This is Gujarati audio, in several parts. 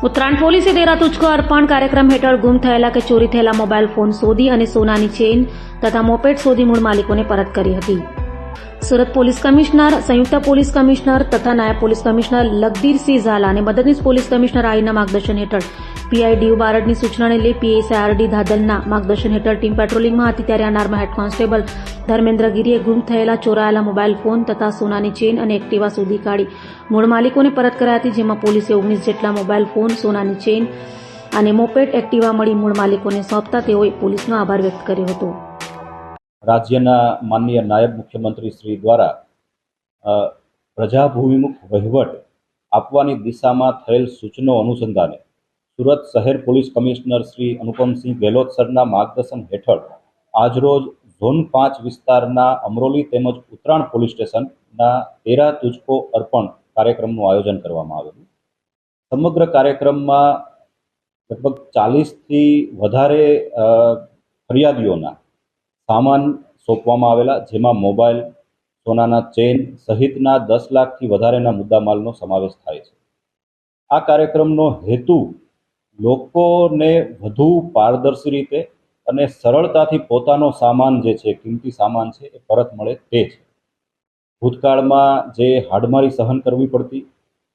ઉત્તરાયણ પોલીસે તેરા તુજકો અર્પણ કાર્યક્રમ હેઠળ ગુમ થયેલા કે ચોરી થયેલા મોબાઈલ ફોન શોધી અને સોનાની ચેઇન તથા મોપેડ શોધી મૂળ માલિકોને પરત કરી હતી. સુરત પોલીસ કમિશનર, સંયુક્ત પોલીસ કમિશનર તથા નાયબ પોલીસ કમિશનર લખબીરસિંહ ઝાલા અને મદદનીશ પોલીસ કમિશનર આઈના માર્ગદર્શન હેઠળ પીઆઈ ડીયુ બારડની સૂચનાને લઈ પીએસઆઈ આરડી ધાદલના માર્ગદર્શન હેઠળ ટીમ પેટ્રોલિંગમાં હતી ત્યારે અનારમાં હેડ કોન્સ્ટેબલ ધર્મેન્દ્ર ગીરીએ ગુમ થયેલા ચોરાયેલા મોબાઈલ ફોન તથા સોનાની ચેઇન અને એક્ટિવા શોધી કાઢી મૂળ માલિકોને પરત કરાઈ હતી, જેમાં પોલીસે 19 જેટલા મોબાઈલ ફોન, સોનાની ચેઇન અને મોપેડ એક્ટિવા મળી મૂળ માલિકોને સોંપતા તેઓએ પોલીસનો આભાર વ્યક્ત કર્યો હતો. રાજ્યના માનનીય નાયબ મુખ્યમંત્રી શ્રી દ્વારા પ્રજાભૂમિમુખ વહીવટ આપવાની દિશામાં થયેલ સૂચનો અનુસંધાને સુરત શહેર પોલીસ કમિશનર શ્રી અનુપમસિંહ ગેહલોત સરના માર્ગદર્શન હેઠળ આજરોજ ઝોન 5 વિસ્તારના અમરોલી તેમજ ઉત્તરાયણ પોલીસ સ્ટેશનના તેરા તુજકો અર્પણ કાર્યક્રમનું આયોજન કરવામાં આવેલું. સમગ્ર કાર્યક્રમમાં લગભગ 40થી વધારે ફરિયાદીઓના સામાન સોંપવામાં આવેલા, જેમાં મોબાઈલ, સોનાના ચેઇન સહિતના 10 લાખથી વધારેના મુદ્દામાલનો સમાવેશ થાય છે. આ કાર્યક્રમનો હેતુ લોકોને વધુ પારદર્શી રીતે અને સરળતાથી પોતાનો સામાન જે છે, કિંમતી સામાન છે, એ પરત મળે તે છે. ભૂતકાળમાં જે હાડમારી સહન કરવી પડતી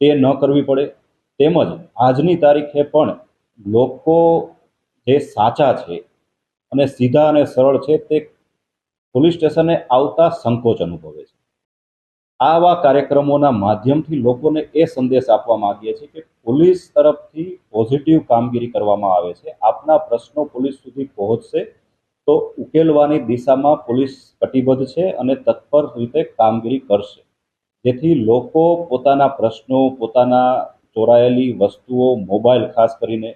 તે ન કરવી પડે, તેમજ આજની તારીખે પણ લોકો જે સાચા છે અને સીધા અને સરળ છે તે પોલીસ સ્ટેશને આવતા સંકોચ અનુભવે છે. આવા કાર્યક્રમોના માધ્યમથી લોકોને એ સંદેશ આપવા માંગીએ છીએ કે પોલીસ તરફથી પોઝિટિવ કામગીરી કરવામાં આવે છે. આપના પ્રશ્નો પોલીસ સુધી પહોંચશે તો ઉકેલવાની દિશામાં પોલીસ કટિબદ્ધ છે અને તત્પર રીતે કામગીરી કરશે, જેથી લોકો પોતાના પ્રશ્નો, પોતાના ચોરાયેલી વસ્તુઓ, મોબાઈલ ખાસ કરીને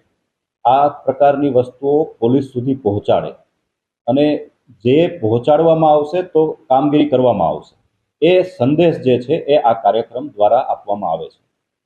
આ પ્રકારની વસ્તુઓ પોલીસ સુધી પહોંચાડે અને જે પહોંચાડવામાં આવશે તો કામગીરી કરવામાં આવશે. એ સંદેશ જે છે એ આ કાર્યક્રમ દ્વારા આપવામાં આવે છે.